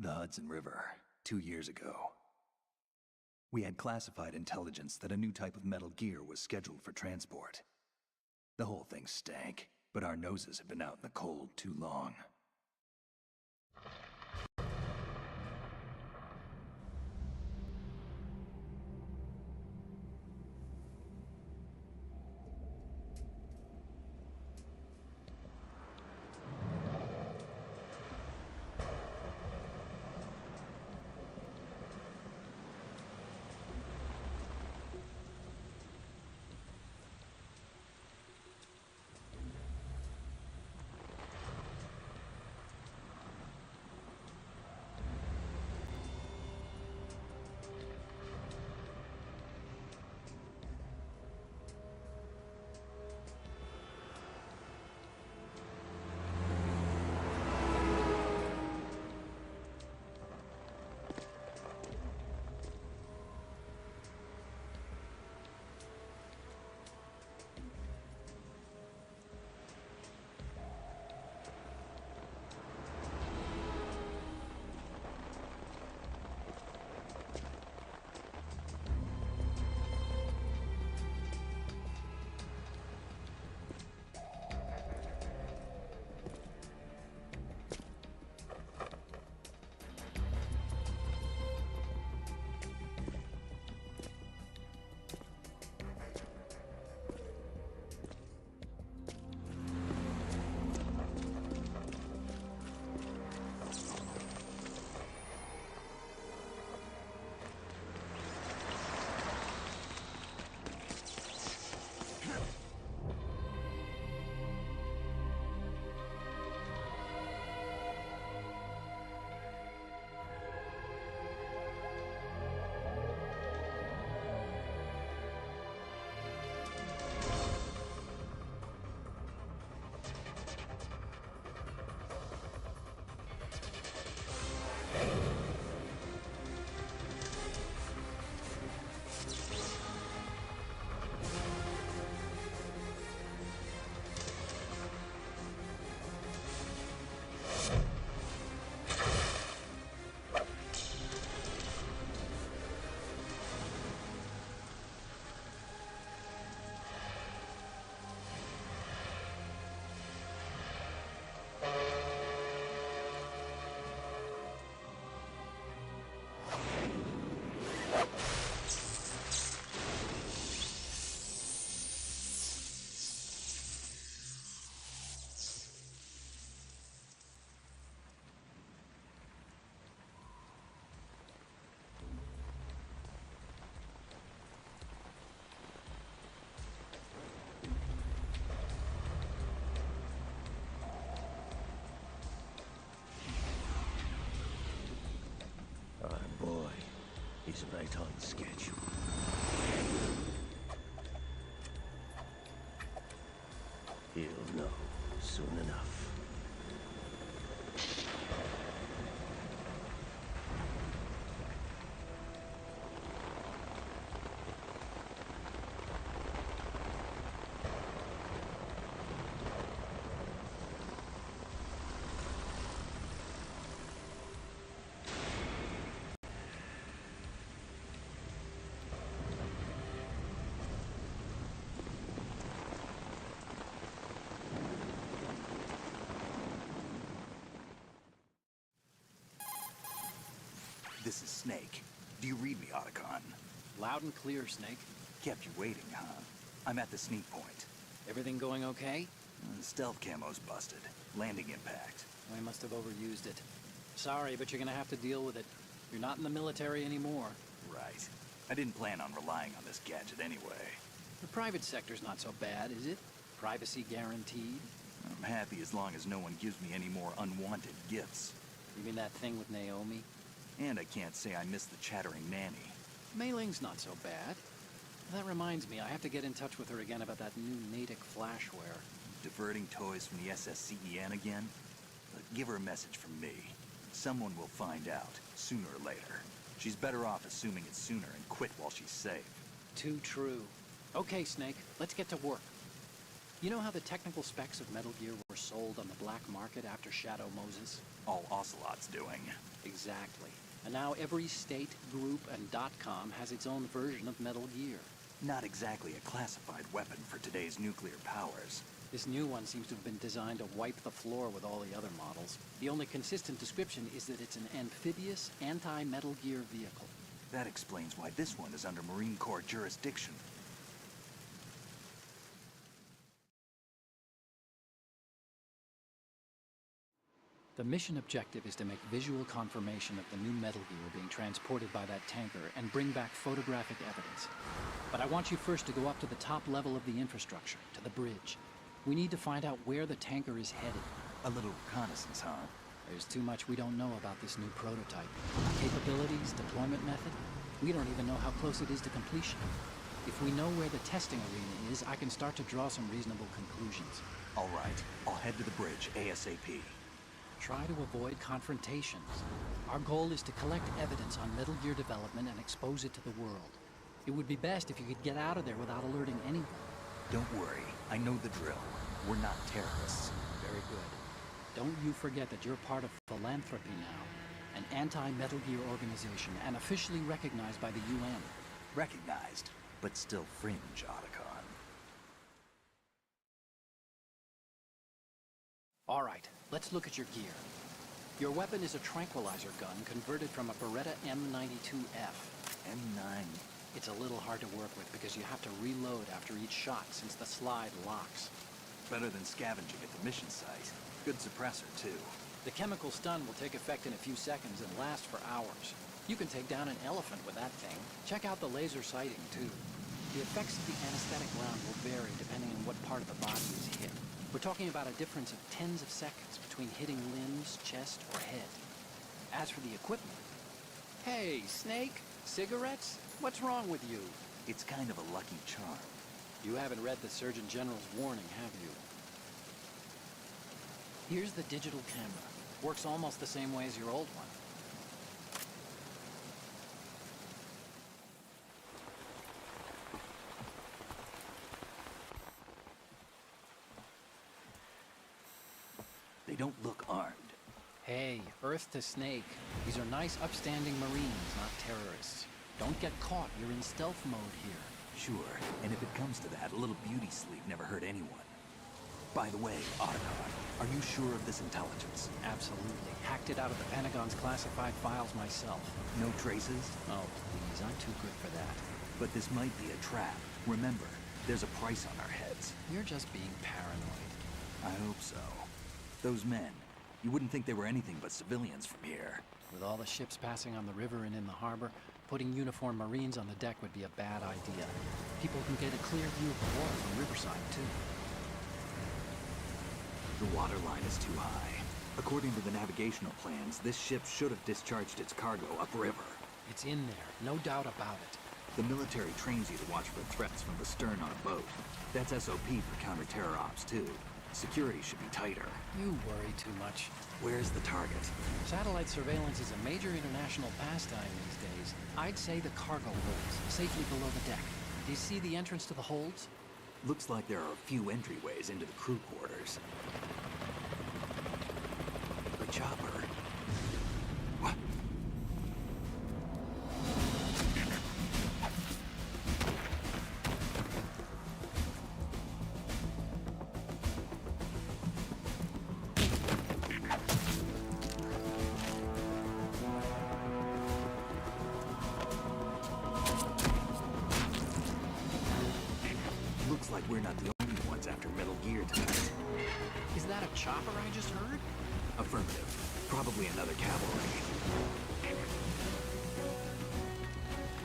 The Hudson River, 2 years ago. We had classified intelligence that a new type of metal gear was scheduled for transport. The whole thing stank, but our noses had been out in the cold too long. He's right on schedule. He'll know soon enough. This is Snake. Do you read me, Otacon? Loud and clear, Snake. Kept you waiting, huh? I'm at the sneak point. Everything going okay? The stealth camo's busted. Landing impact. I must have overused it. Sorry, but you're gonna have to deal with it. You're not in the military anymore. Right. I didn't plan on relying on this gadget anyway. The private sector's not so bad, is it? Privacy guaranteed? I'm happy as long as no one gives me any more unwanted gifts. You mean that thing with Naomi? And I can't say I miss the chattering nanny. Mei Ling's not so bad. That reminds me, I have to get in touch with her again about that new Natick flashware. Diverting toys from the SSCEN again? But give her a message from me. Someone will find out, sooner or later. She's better off assuming it sooner and quit while she's safe. Too true. Okay, Snake, let's get to work. You know how the technical specs of Metal Gear were sold on the black market after Shadow Moses? All Ocelot's doing. Exactly. And now every state, group, and .com has its own version of Metal Gear. Not exactly a classified weapon for today's nuclear powers. This new one seems to have been designed to wipe the floor with all the other models. The only consistent description is that it's an amphibious, anti-Metal Gear vehicle. That explains why this one is under Marine Corps jurisdiction. The mission objective is to make visual confirmation of the new Metal Gear being transported by that tanker and bring back photographic evidence. But I want you first to go up to the top level of the infrastructure, to the bridge. We need to find out where the tanker is headed. A little reconnaissance, huh? There's too much we don't know about this new prototype. Capabilities, deployment method. We don't even know how close it is to completion. If we know where the testing arena is, I can start to draw some reasonable conclusions. All right, I'll head to the bridge ASAP. Try to avoid confrontations. Our goal is to collect evidence on Metal Gear development and expose it to the world. It would be best if you could get out of there without alerting anyone. Don't worry, I know the drill. We're not terrorists. Very good. Don't you forget that you're part of Philanthropy now, an anti-Metal Gear organization and officially recognized by the UN. Recognized, but still fringe, Otacon. All right, let's look at your gear. Your weapon is a tranquilizer gun converted from a Beretta M92F. M9. It's a little hard to work with because you have to reload after each shot since the slide locks. Better than scavenging at the mission site. Good suppressor, too. The chemical stun will take effect in a few seconds and last for hours. You can take down an elephant with that thing. Check out the laser sighting, too. The effects of the anesthetic round will vary depending on what part of the body is hit. We're talking about a difference of tens of seconds between hitting limbs, chest, or head. As for the equipment... Hey, Snake? Cigarettes? What's wrong with you? It's kind of a lucky charm. You haven't read the Surgeon General's warning, have you? Here's the digital camera. Works almost the same way as your old one. They don't look armed. Hey, Earth to Snake. These are nice, upstanding Marines, not terrorists. Don't get caught. You're in stealth mode here. Sure, and if it comes to that, a little beauty sleep never hurt anyone. By the way, Otacon, are you sure of this intelligence? Absolutely. Hacked it out of the Pentagon's classified files myself. No traces? Oh, please. I'm too good for that. But this might be a trap. Remember, there's a price on our heads. You're just being paranoid. I hope so. Those men, you wouldn't think they were anything but civilians from here. With all the ships passing on the river and in the harbor, putting uniformed Marines on the deck would be a bad idea. People can get a clear view of the water from Riverside, too. The water line is too high. According to the navigational plans, this ship should have discharged its cargo upriver. It's in there, no doubt about it. The military trains you to watch for threats from the stern on a boat. That's SOP for counter-terror ops, too. Security should be tighter. You worry too much. Where's the target? Satellite surveillance is a major international pastime these days. I'd say the cargo holds, safely below the deck. Do you see the entrance to the holds? Looks like there are a few entryways into the crew quarters. The chopper. What? Looks like we're not the only ones after Metal Gear tonight. Is that a chopper I just heard? Affirmative. Probably another cavalry.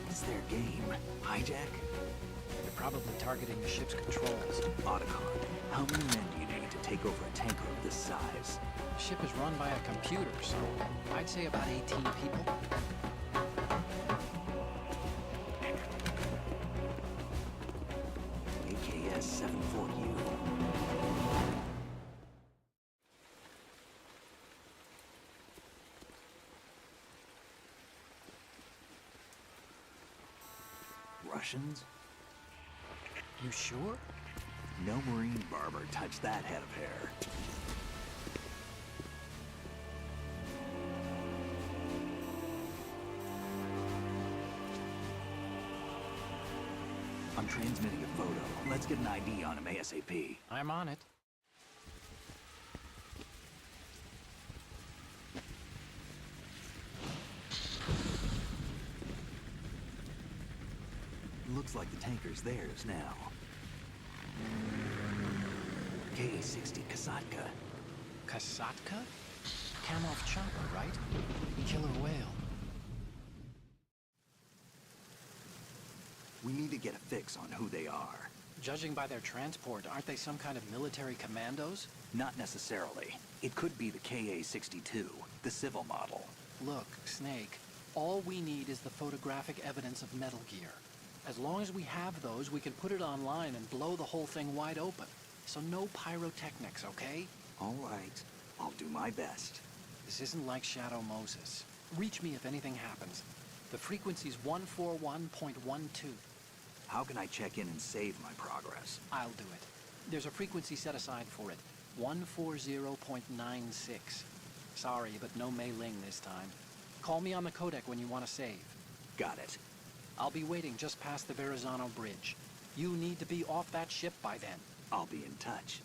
What's their game? Hijack? They're probably targeting the ship's controls. Otacon, how many men do you need to take over a tanker of this size? The ship is run by a computer, so I'd say about 18 people. AKS 74U. Russians? You sure? No marine barber touched that head of hair. I'm transmitting a photo. Let's get an ID on him ASAP. I'm on it. Looks like the tanker's theirs now. KA-60 Kasatka. Kasatka? Kamov chopper, right? Killer whale. We need to get a fix on who they are. Judging by their transport, aren't they some kind of military commandos? Not necessarily. It could be the KA-62, the civil model. Look, Snake, all we need is the photographic evidence of Metal Gear. As long as we have those, we can put it online and blow the whole thing wide open. So no pyrotechnics, okay? All right. I'll do my best. This isn't like Shadow Moses. Reach me if anything happens. The frequency's 141.12. How can I check in and save my progress? I'll do it. There's a frequency set aside for it. 140.96. Sorry, but no Mei Ling this time. Call me on the codec when you want to save. Got it. I'll be waiting just past the Verrazano Bridge. You need to be off that ship by then. I'll be in touch.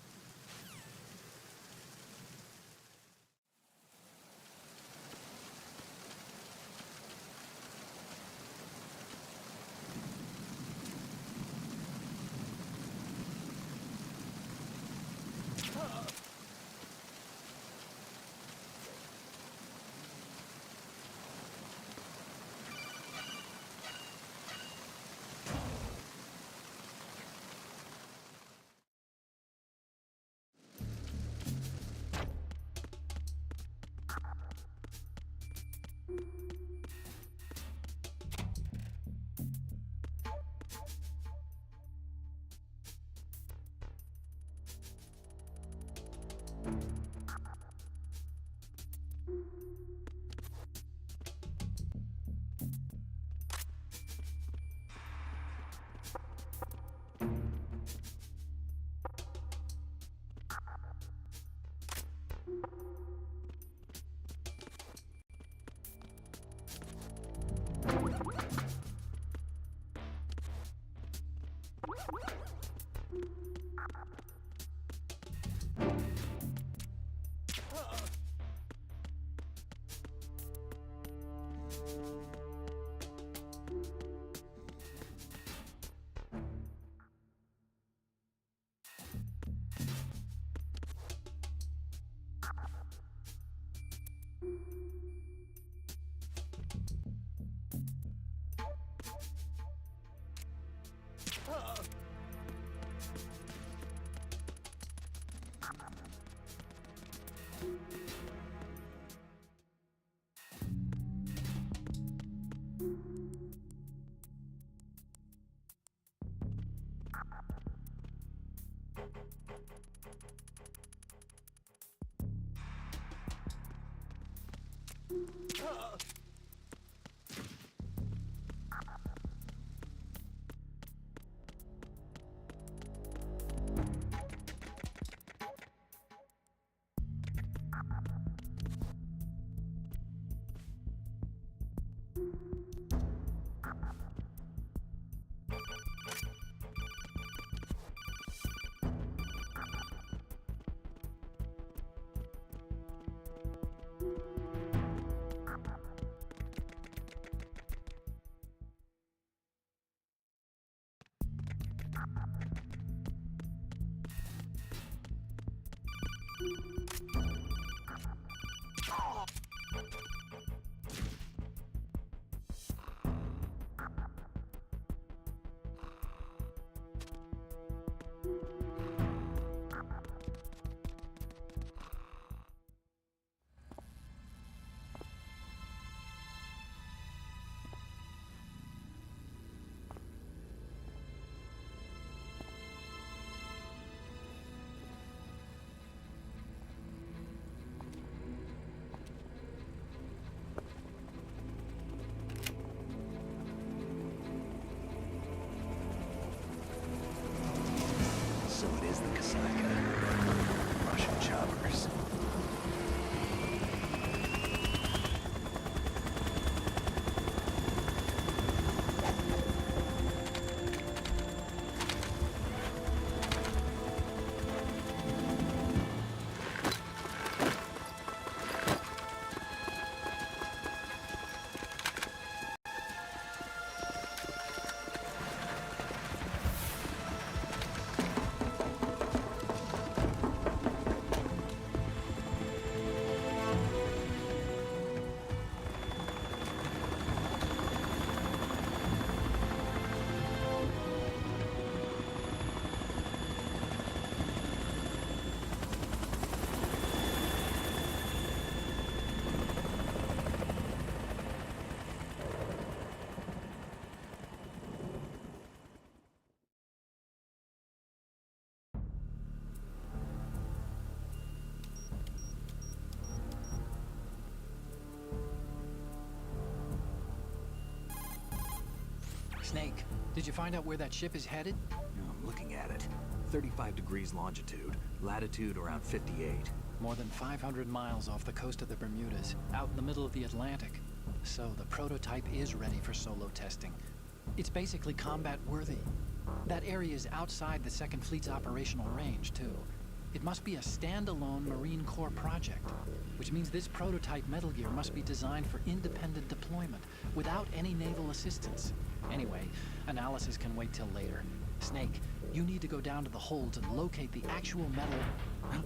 Snake, did you find out where that ship is headed? I'm looking at it. 35 degrees longitude, latitude around 58. More than 500 miles off the coast of the Bermudas, out in the middle of the Atlantic. So the prototype is ready for solo testing. It's basically combat-worthy. That area is outside the Second Fleet's operational range, too. It must be a standalone Marine Corps project, which means this prototype Metal Gear must be designed for independent deployment, without any naval assistance. Anyway, analysis can wait till later. Snake, you need to go down to the holds and locate the actual metal... Huh?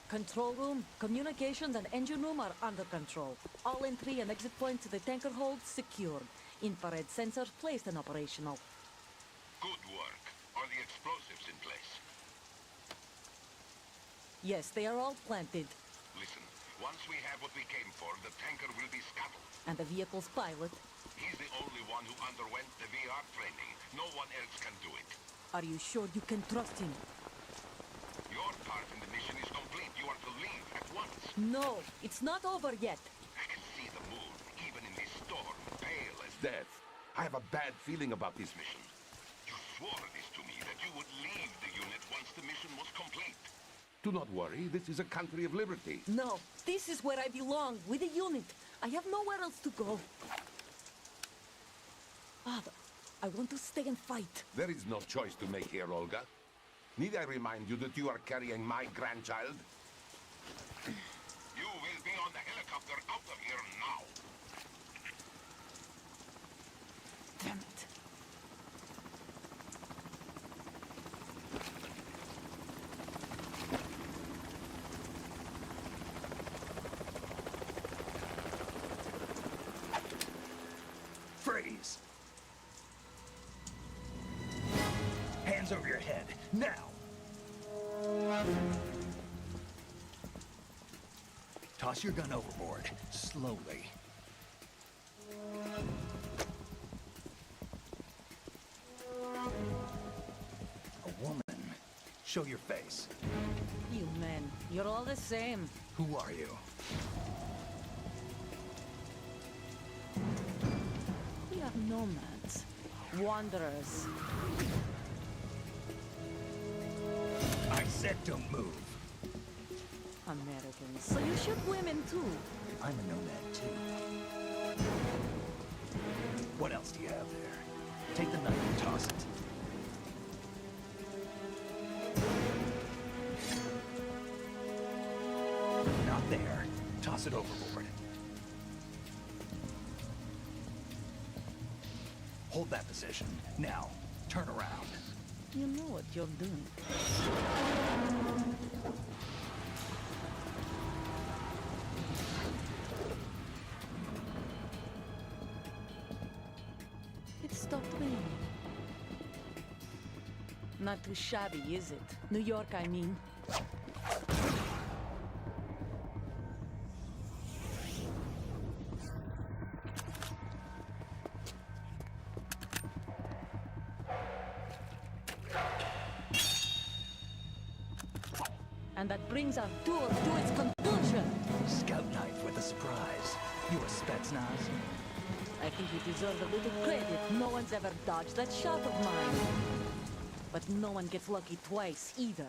Control room, communications, and engine room are under control. All entry and exit points to the tanker hold secured. Infrared sensors placed and operational. Good work. Are the explosives in place? Yes, they are all planted. Listen, once we have what we came for, the tanker will be scuttled. And the vehicle's pilot. He's the only one who underwent the VR training. No one else can do it. Are you sure you can trust him? Your part in the mission is complete. You are to leave at once. No, it's not over yet. I can see the moon, even in this storm, pale as death. I have a bad feeling about this mission. You swore this to me, that you would leave the unit once the mission was complete. Do not worry, this is a country of liberty. No, this is where I belong, with the unit. I have nowhere else to go. Father, I want to stay and fight. There is no choice to make here, Olga. Need I remind you that you are carrying my grandchild? You will be on the helicopter out of here now. Damn it. Freeze! Hands over your head, now! Toss your gun overboard, slowly. A woman. Show your face. You men, you're all the same. Who are you? We are nomads. Wanderers. I said don't move. Americans. So you shoot women too? I'm a nomad too. What else do you have there? Take the knife and toss it. Not there. Toss it overboard. Hold that position. Now, turn around. You know what you're doing. It stopped raining. Not too shabby, is it? New York, I mean. And that brings our tour to its conclusion. Scout knife with a surprise. You a Spetsnaz? I think you deserve a little credit. No one's ever dodged that shot of mine. But no one gets lucky twice, either.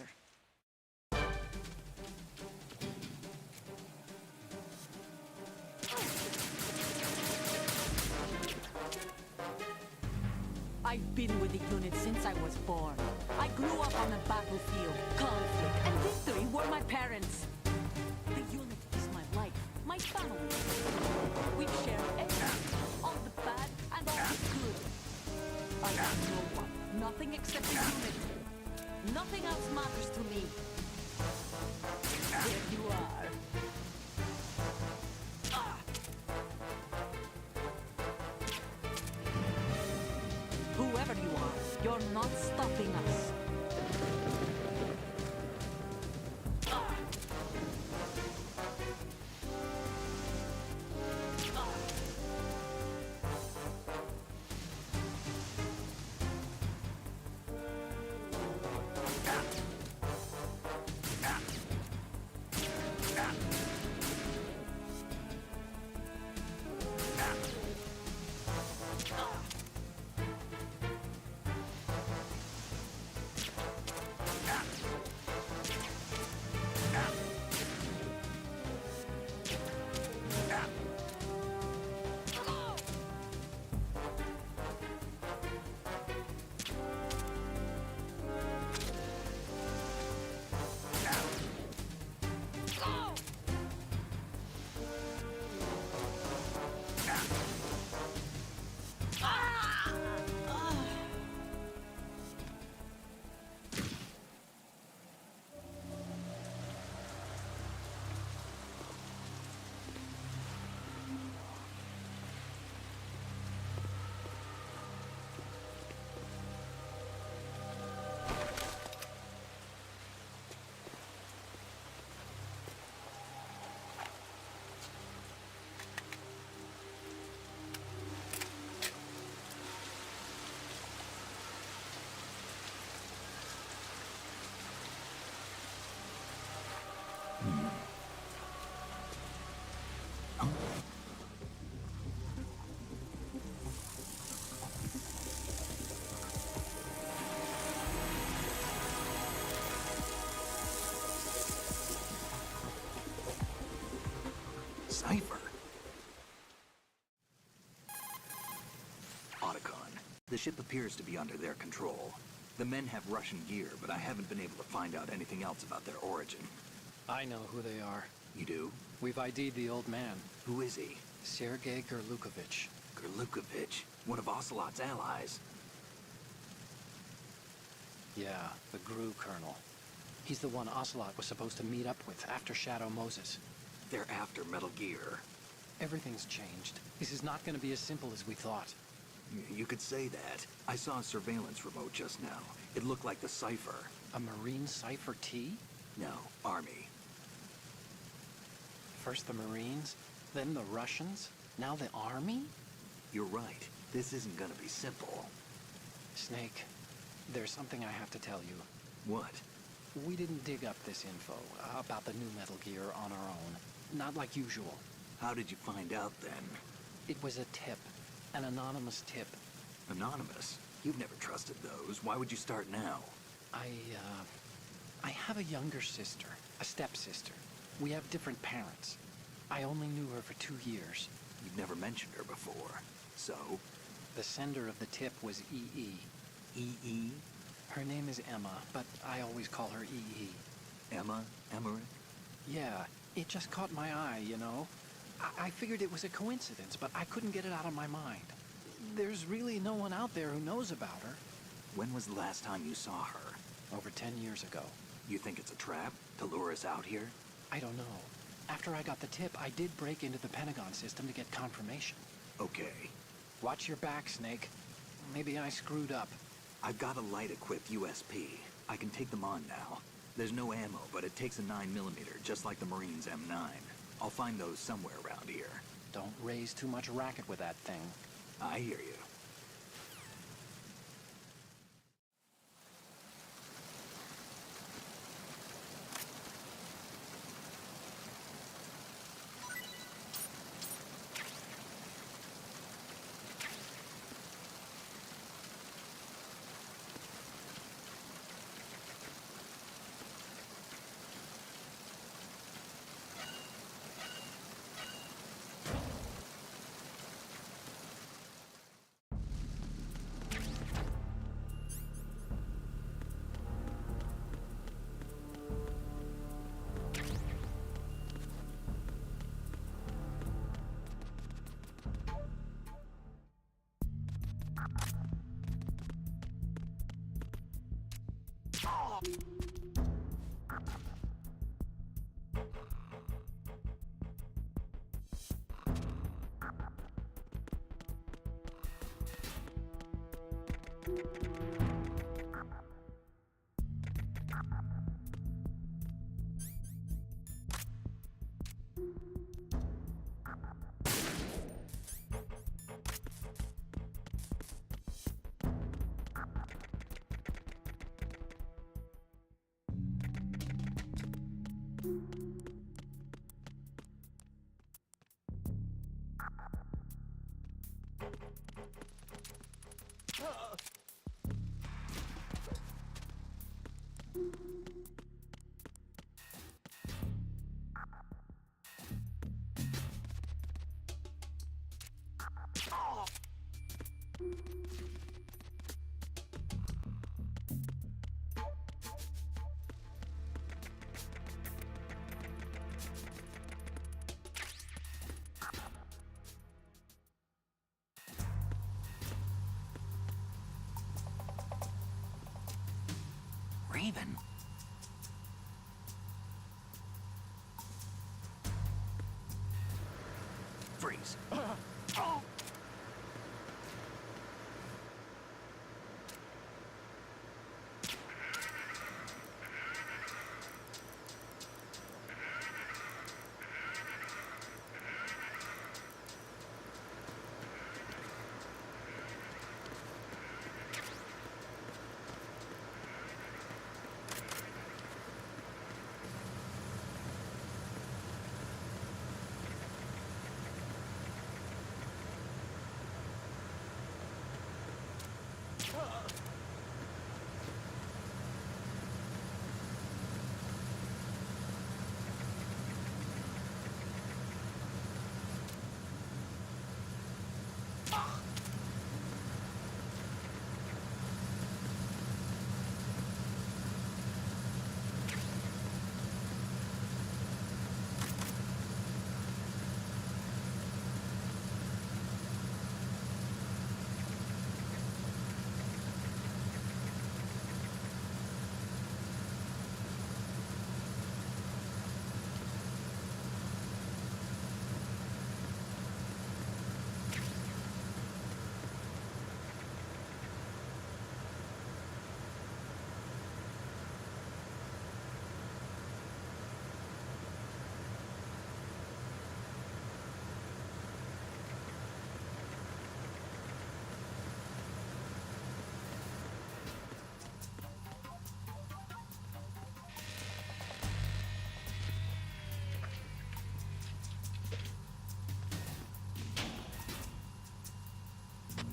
I've been with the unit since I was born. I grew up on the battlefield. Conflict and victory were my parents. The unit is my life, my family. We share everything, all the bad and all the good. I have no one, nothing except the unit. Nothing else matters to me. There you are. You're not stopping us. Cipher. Otacon. The ship appears to be under their control. The men have Russian gear, but I haven't been able to find out anything else about their origin. I know who they are. You do? We've ID'd the old man, Who is he? Sergei Gerlukovich. Gerlukovich, one of Ocelot's allies. Yeah, the GRU colonel. He's the one Ocelot was supposed to meet up with after Shadow Moses. They're after Metal Gear. Everything's changed. This is not going to be as simple as we thought. You could say that. I saw a surveillance remote just now. It looked like the Cipher. A Marine Cipher T? No, Army. First the Marines, then the Russians, now the Army? You're right. This isn't gonna be simple. Snake, there's something I have to tell you. What? We didn't dig up this info about the new Metal Gear on our own. Not like usual. How did you find out then? It was a tip. An anonymous tip. Anonymous? You've never trusted those. Why would you start now? I have a younger sister, a stepsister. We have different parents. I only knew her for 2 years. You've never mentioned her before. So? The sender of the tip was EE. E.E.? Her name is Emma, but I always call her EE. Emma? Emmerich? Yeah, it just caught my eye, you know? I figured it was a coincidence, but I couldn't get it out of my mind. There's really no one out there who knows about her. When was the last time you saw her? Over 10 years ago. You think it's a trap? To lure us out here? I don't know. After I got the tip, I did break into the Pentagon system to get confirmation. Okay. Watch your back, Snake. Maybe I screwed up. I've got a light-equipped USP. I can take them on now. There's no ammo, but it takes a 9mm, just like the Marines' M9. I'll find those somewhere around here. Don't raise too much racket with that thing. I hear you. Raven? Freeze.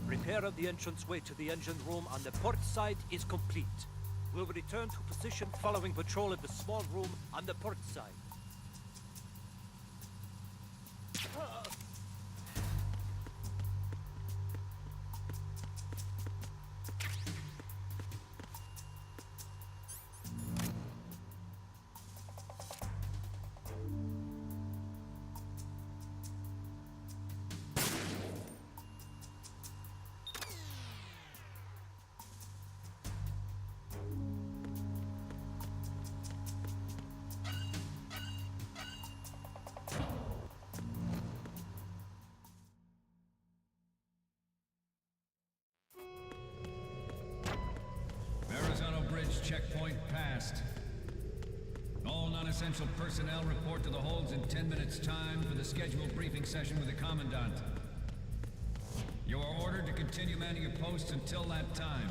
Repair of the entranceway to the engine room on the port side is complete. We'll return to position following patrol of the small room on the port side. Checkpoint passed. All non-essential personnel report to the holds in 10 minutes' time for the scheduled briefing session with the Commandant. You are ordered to continue manning your posts until that time.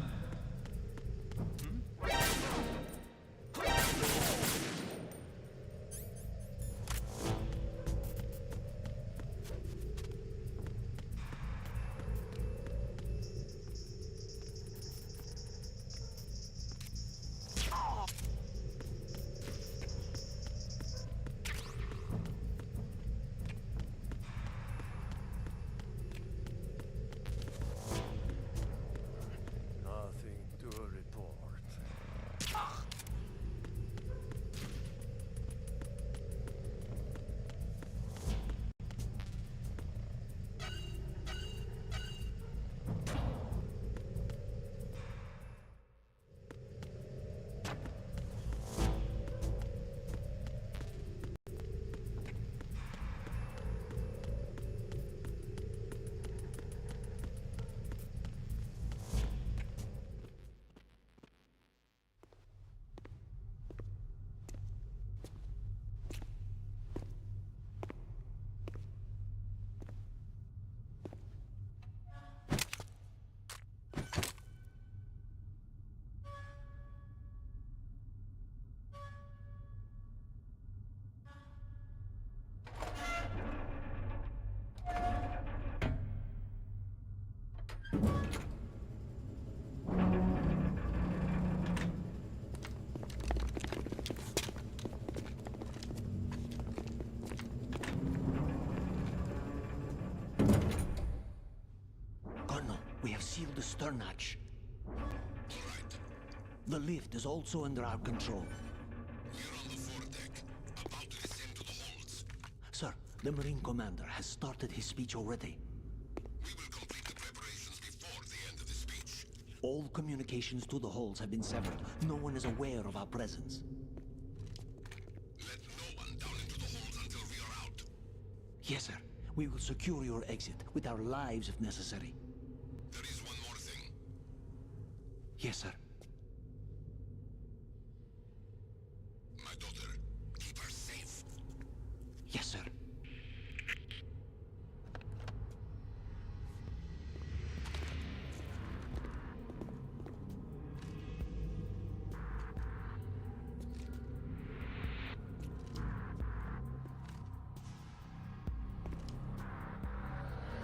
Nothing to report. We have sealed the stern hatch. All right. The lift is also under our control. We're on the foredeck, about to descend to the holds. Sir, the Marine Commander has started his speech already. We will complete the preparations before the end of the speech. All communications to the holds have been severed. No one is aware of our presence. Let no one down into the holds until we are out. Yes, sir. We will secure your exit with our lives if necessary. There is one more thing. Yes, sir. My daughter, keep her safe. Yes, sir.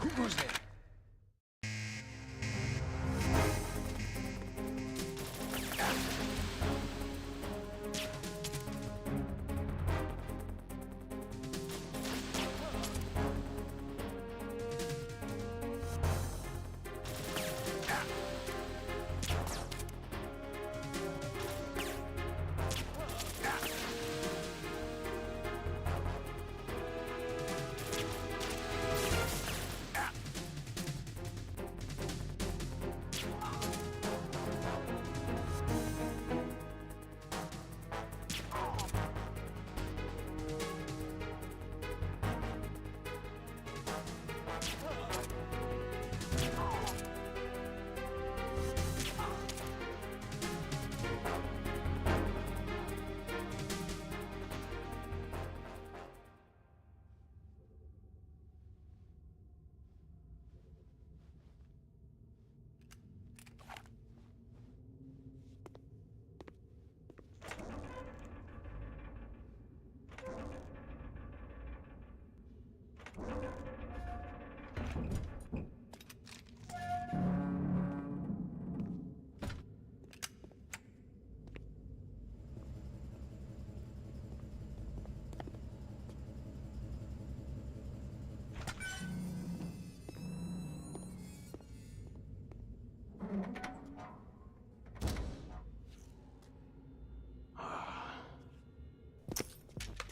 Who goes there?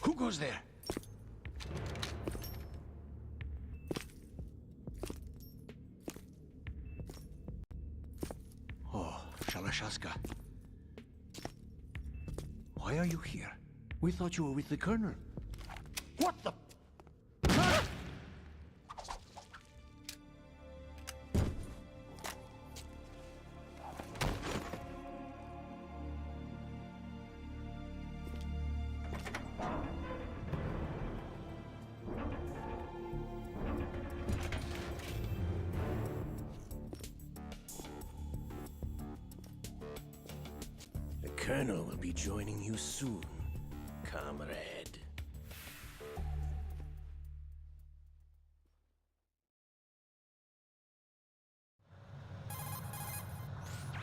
Who goes there? Oh, Shalashaska. Why are you here? We thought you were with the Colonel. What the... The Colonel will be joining you soon, comrade.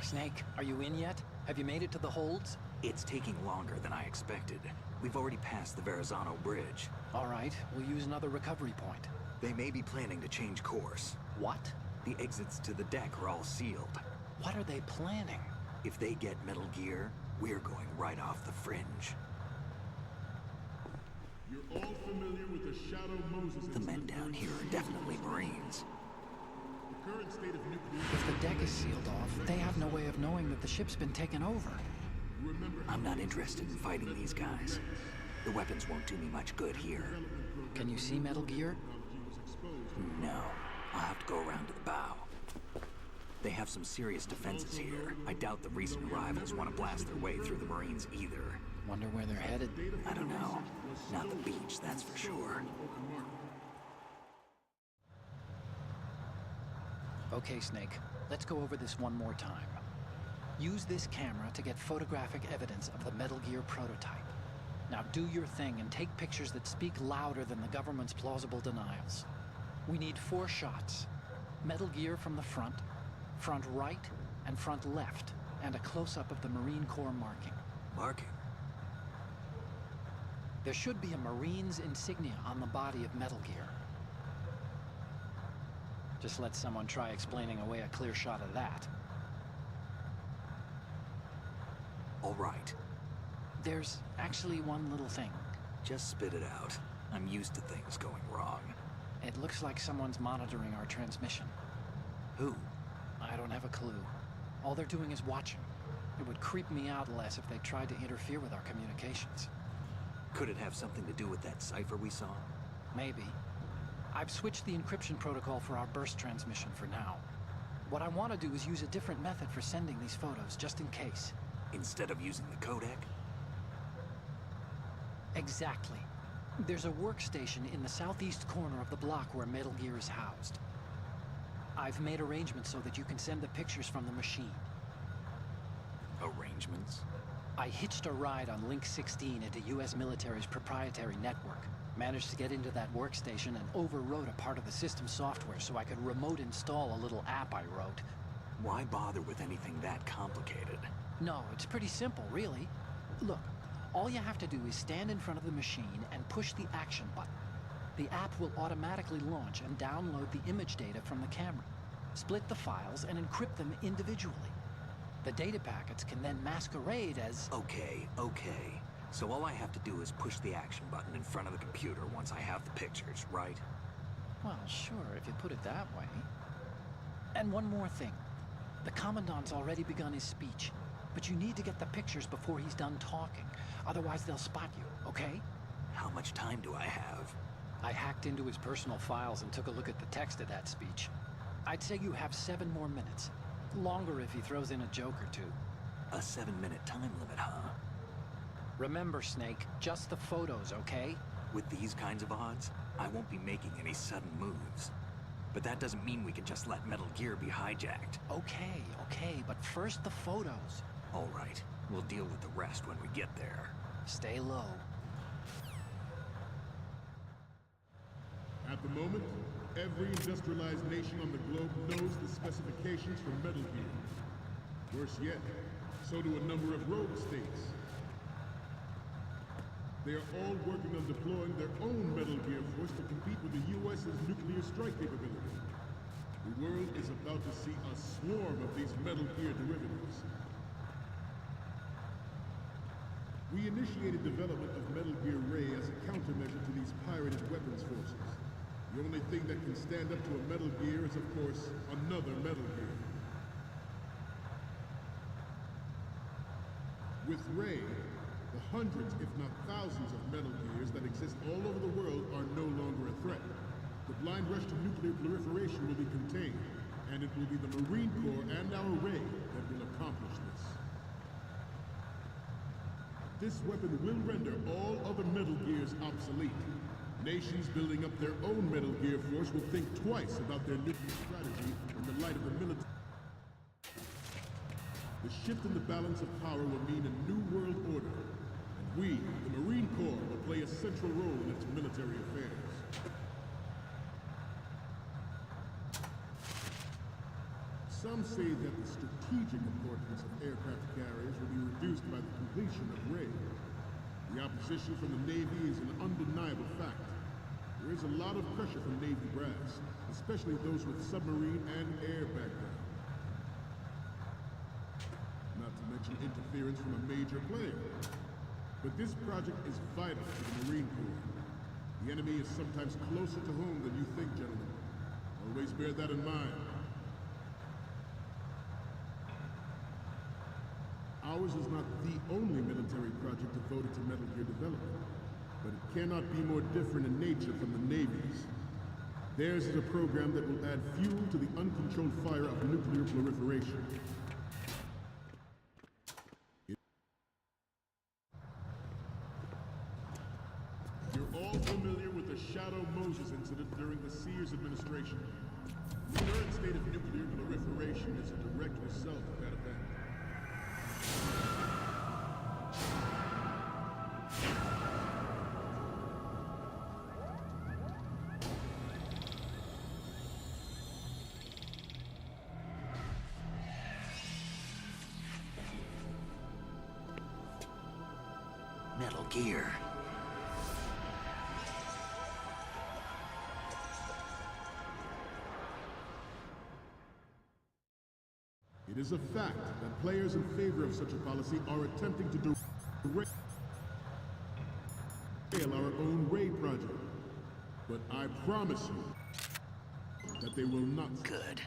Snake, are you in yet? Have you made it to the holds? It's taking longer than I expected. We've already passed the Verrazano Bridge. All right, we'll use another recovery point. They may be planning to change course. What? The exits to the deck are all sealed. What are they planning? If they get Metal Gear, we're going right off the fringe. You're all familiar with the Shadow Moses The men down here are definitely Marines. The current state of nuclear... If the deck is sealed off, they have no way of knowing that the ship's been taken over. I'm not interested in fighting these guys. The weapons won't do me much good here. Can you see Metal Gear? No. I'll have to go around to the bow. They have some serious defenses here. I doubt the recent arrivals want to blast their way through the Marines either. Wonder where they're headed. I don't know. Not the beach, that's for sure. Okay, Snake. Let's go over this one more time. Use this camera to get photographic evidence of the Metal Gear prototype. Now do your thing and take pictures that speak louder than the government's plausible denials. We need 4 shots. Metal Gear from the front right, and front left, and a close-up of the Marine Corps marking. Marking? There should be a Marine's insignia on the body of Metal Gear. Just let someone try explaining away a clear shot of that. All right. There's actually one little thing. Just spit it out. I'm used to things going wrong. It looks like someone's monitoring our transmission. Who? I don't have a clue. All they're doing is watching. It would creep me out less if they tried to interfere with our communications. Could it have something to do with that cipher we saw? Maybe. I've switched the encryption protocol for our burst transmission for now. What I want to do is use a different method for sending these photos, just in case. Instead of using the codec? Exactly. There's a workstation in the southeast corner of the block where Metal Gear is housed. I've made arrangements so that you can send the pictures from the machine. Arrangements? I hitched a ride on Link 16 into US military's proprietary network. Managed to get into that workstation and overwrote a part of the system software so I could remote install a little app I wrote. Why bother with anything that complicated? No, it's pretty simple, really. Look, all you have to do is stand in front of the machine and push the action button. The app will automatically launch and download the image data from the camera, split the files, and encrypt them individually. The data packets can then masquerade as... Okay. So all I have to do is push the action button in front of the computer once I have the pictures, right? Well, sure, if you put it that way. And one more thing. The Commandant's already begun his speech, but you need to get the pictures before he's done talking. Otherwise, they'll spot you, okay? How much time do I have? I hacked into his personal files and took a look at the text of that speech. I'd say you have 7 more minutes. Longer if he throws in a joke or two. A 7-minute time limit, huh? Remember, Snake, just the photos, okay? With these kinds of odds, I won't be making any sudden moves. But that doesn't mean we can just let Metal Gear be hijacked. Okay, but first the photos. All right, we'll deal with the rest when we get there. Stay low. At the moment, every industrialized nation on the globe knows the specifications for Metal Gear. Worse yet, so do a number of rogue states. They are all working on deploying their own Metal Gear force to compete with the U.S.'s nuclear strike capability. The world is about to see a swarm of these Metal Gear derivatives. We initiated development of Metal Gear Ray as a countermeasure to these pirated weapons forces. The only thing that can stand up to a Metal Gear is, of course, another Metal Gear. With Ray, the hundreds, if not thousands, of Metal Gears that exist all over the world are no longer a threat. The blind rush to nuclear proliferation will be contained, and it will be the Marine Corps and our Ray that will accomplish this. This weapon will render all other Metal Gears obsolete. Nations building up their own Metal Gear force will think twice about their nuclear strategy in the light of the military. The shift in the balance of power will mean a new world order. We, the Marine Corps, will play a central role in its military affairs. Some say that the strategic importance of aircraft carriers will be reduced by the completion of Ray. The opposition from the Navy is an undeniable fact. There is a lot of pressure from Navy brass, especially those with submarine and air background. Not to mention interference from a major player. But this project is vital to the Marine Corps. The enemy is sometimes closer to home than you think, gentlemen. Always bear that in mind. Ours is not the only military project devoted to Metal Gear development, but it cannot be more different in nature from the Navy's. Theirs is a program that will add fuel to the uncontrolled fire of nuclear proliferation. You're all familiar with the Shadow Moses incident during the Sears administration. The current state of nuclear proliferation is a direct result of that event. Metal Gear. It is a fact that players in favor of such a policy are attempting to derail our own Ray project. But I promise you that they will not. Good.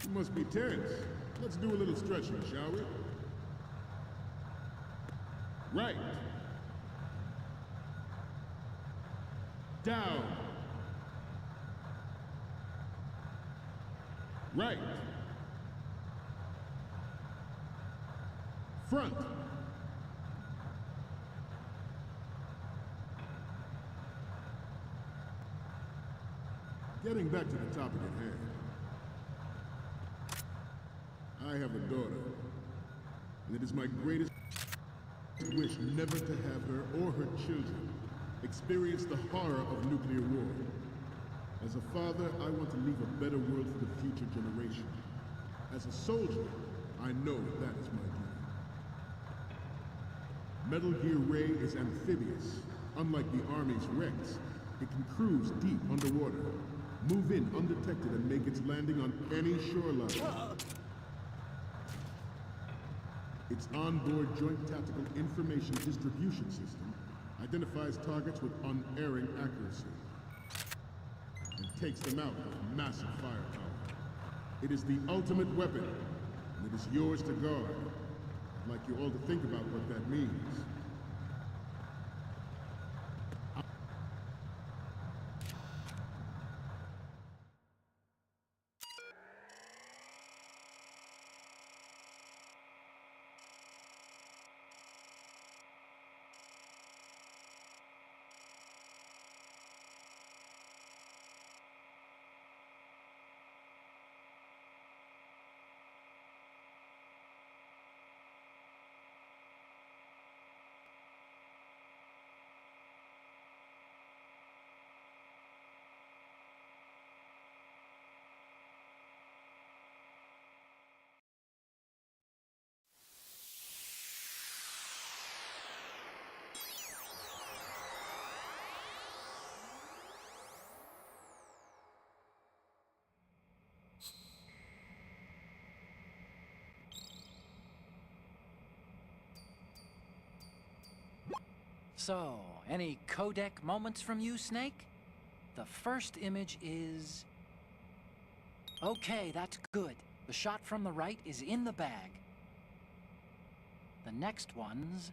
You must be tense. Let's do a little stretching, shall we? Right. Down. Right. Front. Getting back to the topic at hand. I have a daughter, and it is my greatest wish never to have her or her children experience the horror of nuclear war. As a father, I want to leave a better world for the future generation. As a soldier, I know that is my duty. Metal Gear Ray is amphibious. Unlike the Army's Rex, it can cruise deep underwater, move in undetected, and make its landing on any shoreline. Its onboard Joint Tactical Information Distribution System identifies targets with unerring accuracy and takes them out with massive firepower. It is the ultimate weapon, and it is yours to guard. I'd like you all to think about what that means. So, any codec moments from you, Snake? The first image is... Okay, that's good. The shot from the right is in the bag. The next one's...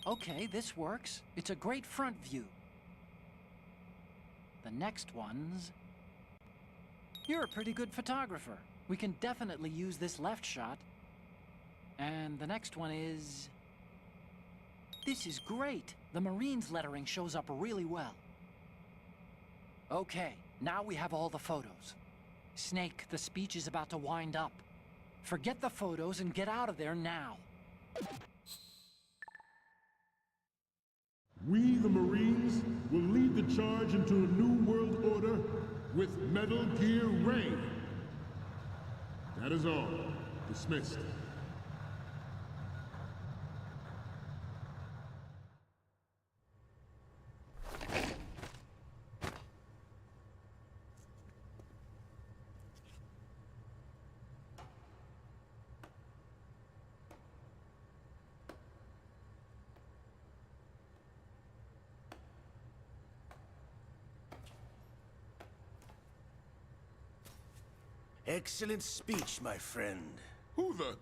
Okay, this works. It's a great front view. The next one's... You're a pretty good photographer. We can definitely use this left shot. And the next one is... This is great. The Marines lettering shows up really well. Okay, now we have all the photos. Snake, the speech is about to wind up. Forget the photos and get out of there now. We, the Marines, will lead the charge into a new world order with Metal Gear Ray. That is all. Dismissed. Excellent speech, my friend. Who the...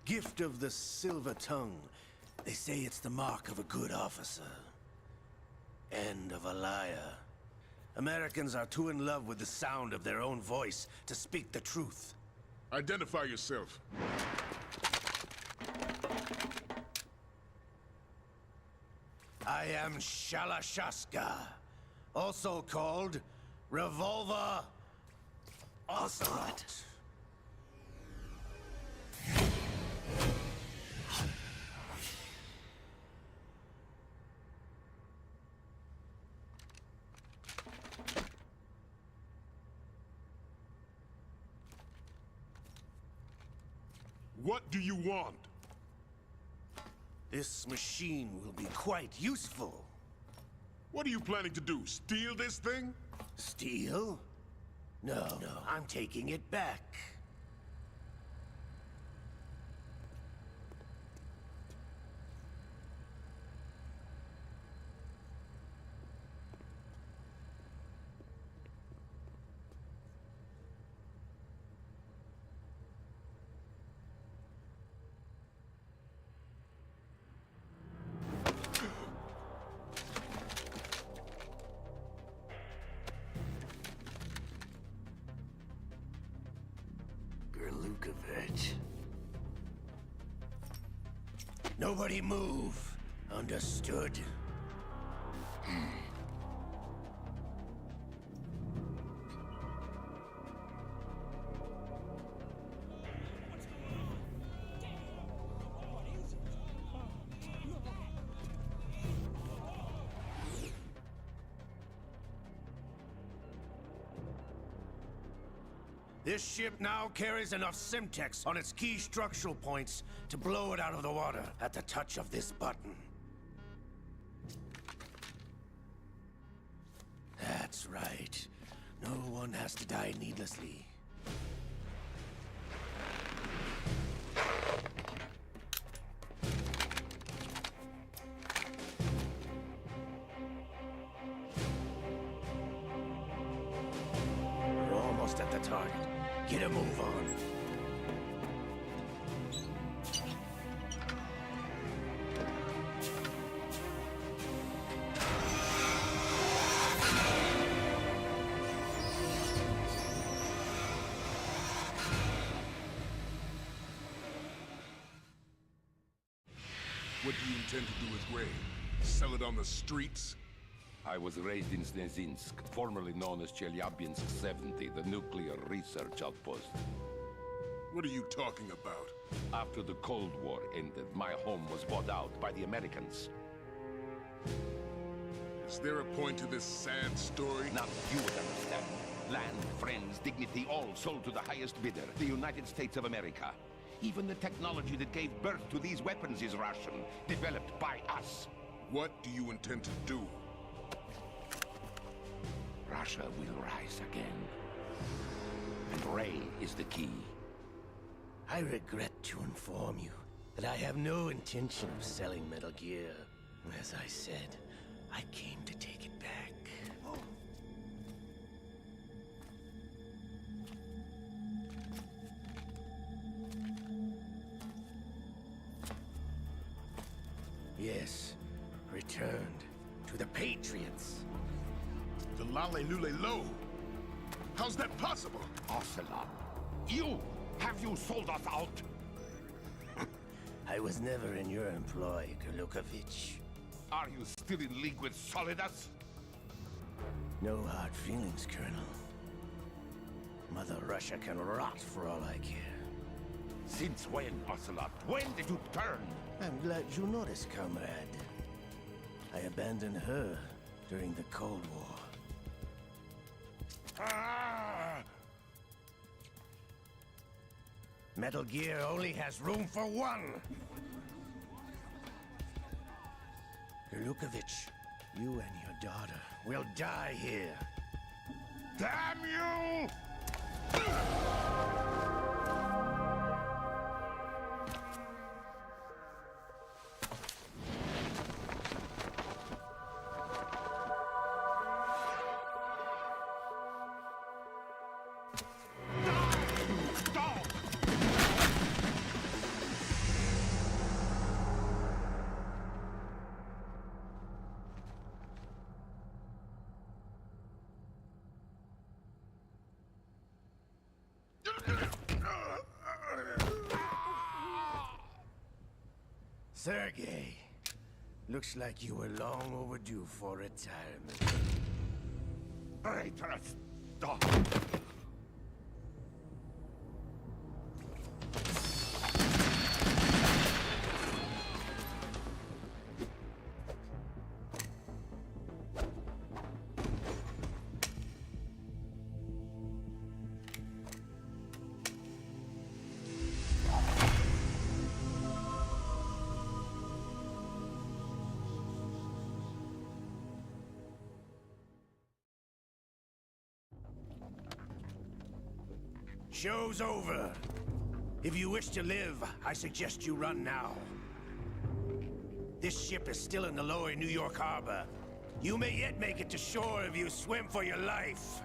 Gift of the silver tongue. They say it's the mark of a good officer. And of a liar. Americans are too in love with the sound of their own voice to speak the truth. Identify yourself. I am Shalashaska, also called Revolver Ocelot. What do you want? This machine will be quite useful. What are you planning to do, steal this thing? Steal? No, I'm taking it back. Nobody move. Understood? This ship now carries enough Simtex on its key structural points to blow it out of the water at the touch of this button. That's right. No one has to die needlessly. We're almost at the target. Get a move on. What do you intend to do with Ray? Sell it on the streets? I was raised in Snezinsk, formerly known as Chelyabinsk 70, the nuclear research outpost. What are you talking about? After the Cold War ended, my home was bought out by the Americans. Is there a point to this sad story? Now you would understand. Land, friends, dignity, all sold to the highest bidder, the United States of America. Even the technology that gave birth to these weapons is Russian, developed by us. What do you intend to do? Russia will rise again. And Ray is the key. I regret to inform you that I have no intention of selling Metal Gear. As I said, I came to take it back. Yes, returned to the Patriots. The Lale Lule Lo? How's that possible? Ocelot, you! Have you sold us out? I was never in your employ, Kurlukovich. Are you still in league with Solidus? No hard feelings, Colonel. Mother Russia can rot for all I care. Since when, Ocelot? When did you turn? I'm glad you noticed, comrade. I abandoned her during the Cold War. Ah! Metal Gear only has room for one! Kurlukovich, you and your daughter will die here. Damn you! Sergei, looks like you were long overdue for retirement. Traitorous dog! Show's over. If you wish to live, I suggest you run now. This ship is still in the lower New York harbor. You may yet make it to shore if you swim for your life.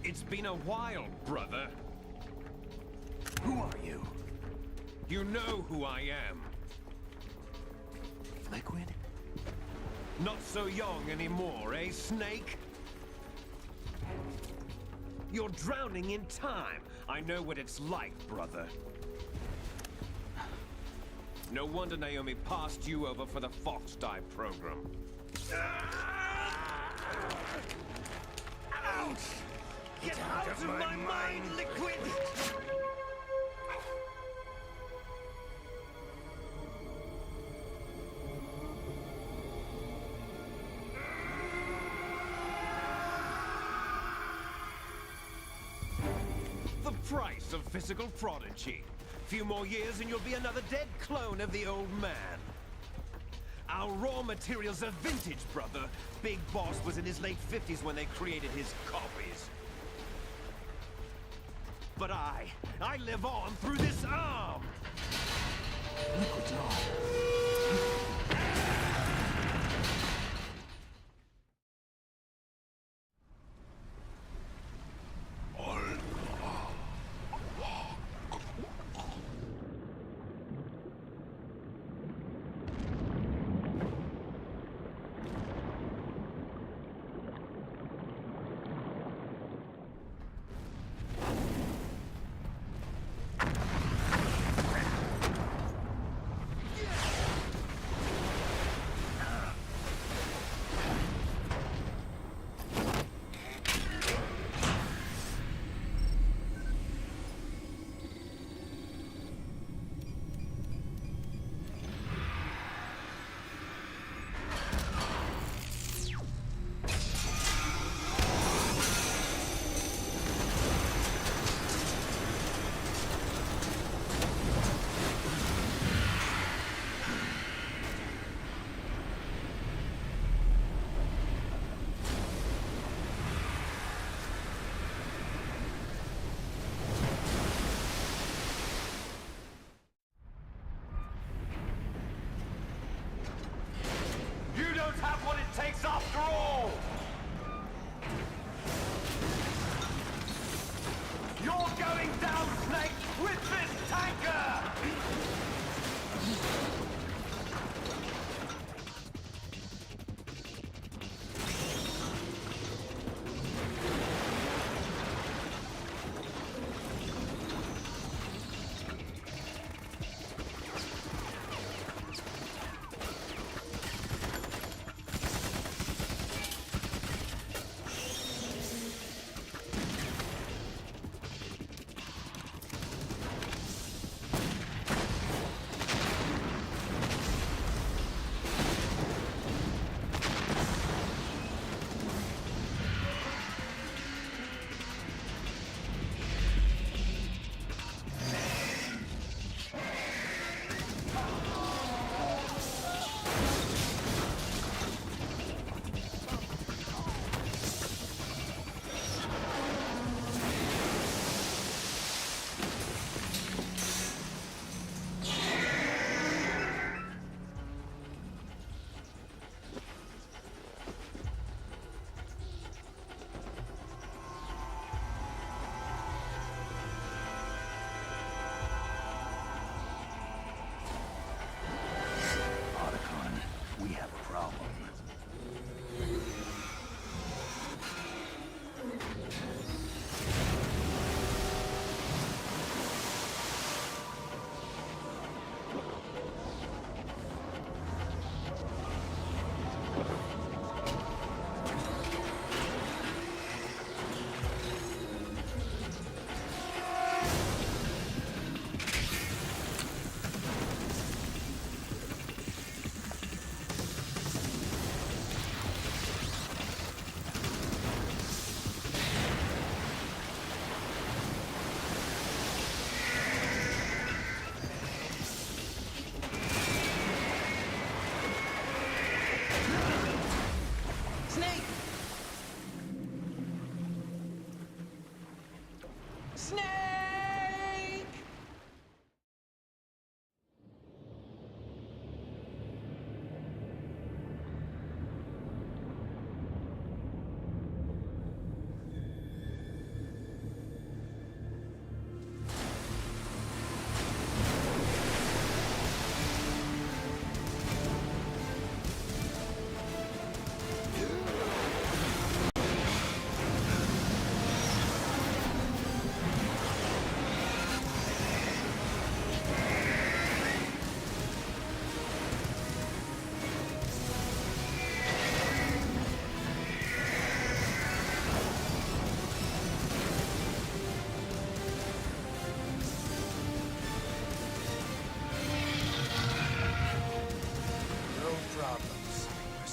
It's been a while, brother. Who are you? You know who I am. Liquid? Not so young anymore, eh, Snake? You're drowning in time. I know what it's like, brother. No wonder Naomi passed you over for the Fox Dive program. Ouch! Get out of my mind, Liquid! The price of physical prodigy. Few more years and you'll be another dead clone of the old man. Our raw materials are vintage, brother. Big Boss was in his late 50s when they created his copies. But I live on through this arm! Liquid's on.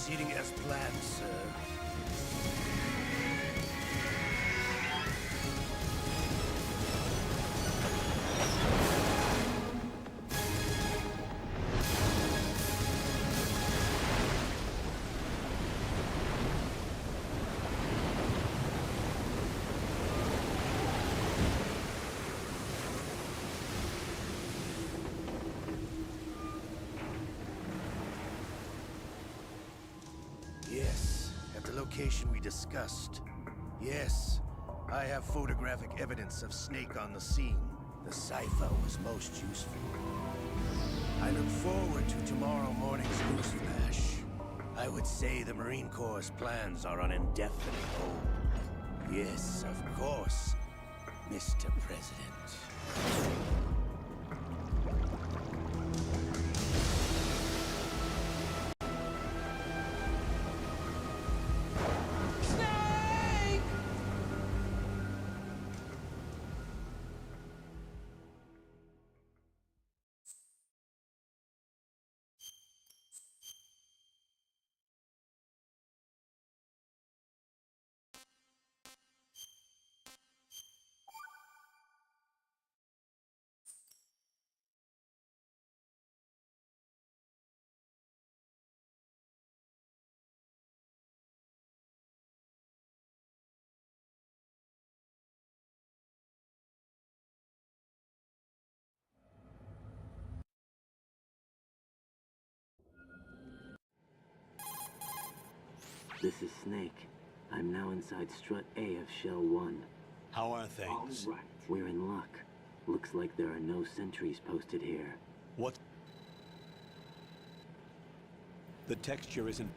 proceeding as planned, sir. Yes, at the location we discussed. Yes, I have photographic evidence of Snake on the scene. The cipher was most useful. I look forward to tomorrow morning's news flash. I would say the Marine Corps' plans are on indefinite hold. Yes, of course, Mr. President. This is Snake. I'm now inside Strut A of Shell 1. How are things? All right. We're in luck. Looks like there are no sentries posted here. What? The texture isn't...